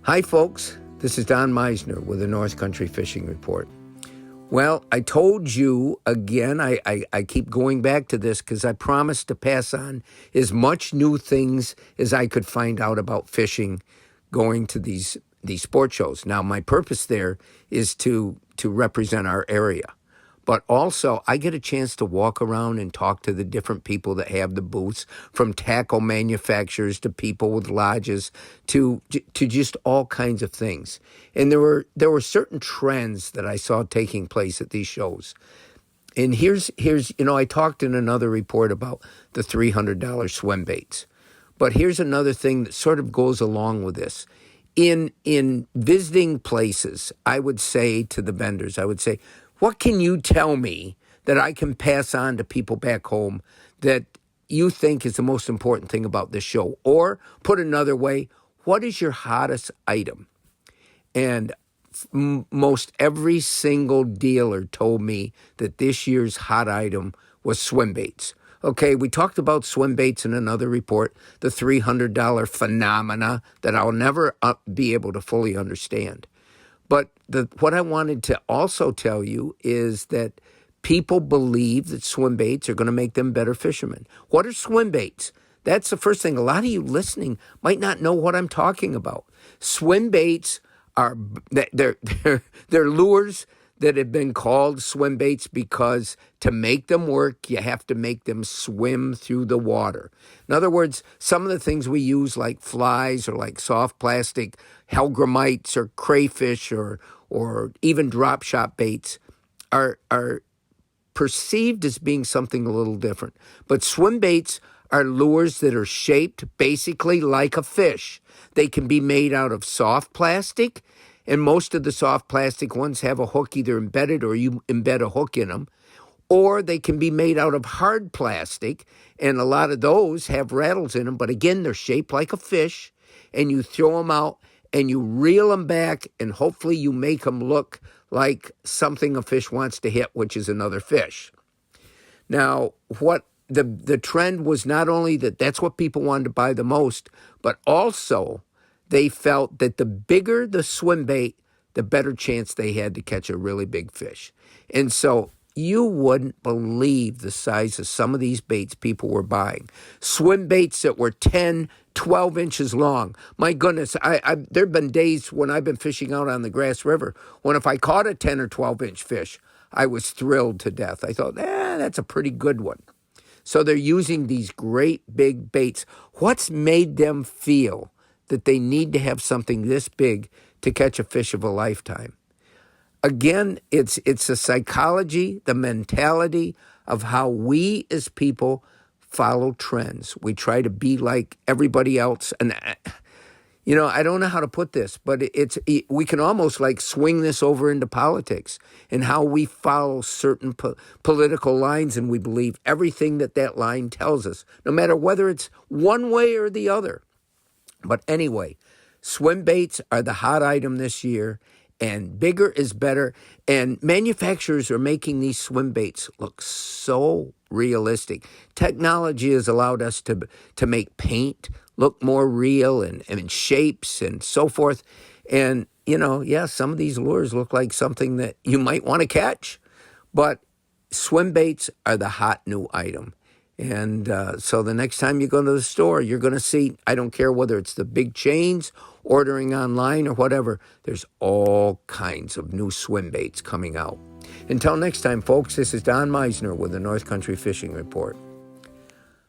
Hi, folks. This is Don Meisner with the North Country Fishing Report. Well, I told you again, I keep going back to this because I promised to pass on as much new things as I could find out about fishing going to these sport shows. Now, my purpose there is to represent our area. But also, I get a chance to walk around and talk to the different people that have the booths, from tackle manufacturers to people with lodges to just all kinds of things. And there were certain trends that I saw taking place at these shows. And here's I talked in another report about the $300 swim baits. But here's another thing that sort of goes along with this. In visiting places, I would say to the vendors, what can you tell me that I can pass on to people back home that you think is the most important thing about this show? Or put another way, what is your hottest item? And most every single dealer told me that this year's hot item was swim baits. Okay, we talked about swim baits in another report, the $300 phenomena that I'll never be able to fully understand. But what I wanted to also tell you is that people believe that swim baits are going to make them better fishermen. What are swim baits? That's the first thing. A lot of you listening might not know what I'm talking about. Swim baits are they're lures that have been called swim baits because to make them work, you have to make them swim through the water. In other words, some of the things we use like flies or like soft plastic, hellgrammites or crayfish or even drop shot baits are perceived as being something a little different. But swim baits are lures that are shaped basically like a fish. They can be made out of soft plastic, and most of the soft plastic ones have a hook either embedded or you embed a hook in them. Or they can be made out of hard plastic, and a lot of those have rattles in them. But again, they're shaped like a fish, and you throw them out, and you reel them back, and hopefully you make them look like something a fish wants to hit, which is another fish. Now, what the trend was not only that that's what people wanted to buy the most, but also they felt that the bigger the swim bait, the better chance they had to catch a really big fish. And so you wouldn't believe the size of some of these baits people were buying. Swim baits that were 10, 12 inches long. My goodness, there have been days when I've been fishing out on the Grass River when if I caught a 10 or 12-inch fish, I was thrilled to death. I thought, that's a pretty good one. So they're using these great big baits. What's made them feel that they need to have something this big to catch a fish of a lifetime? Again, it's the psychology, the mentality of how we as people follow trends. We try to be like everybody else. And, I don't know how to put this, but we can almost like swing this over into politics and how we follow certain political lines, and we believe everything that line tells us, no matter whether it's one way or the other. But anyway, swim baits are the hot item this year, and bigger is better. And manufacturers are making these swim baits look so realistic. Technology has allowed us to make paint look more real and shapes and so forth. And, some of these lures look like something that you might want to catch. But swim baits are the hot new item. And so the next time you go to the store, you're going to see, I don't care whether it's the big chains, ordering online or whatever, there's all kinds of new swim baits coming out. Until next time, folks, this is Don Meisner with the North Country Fishing Report.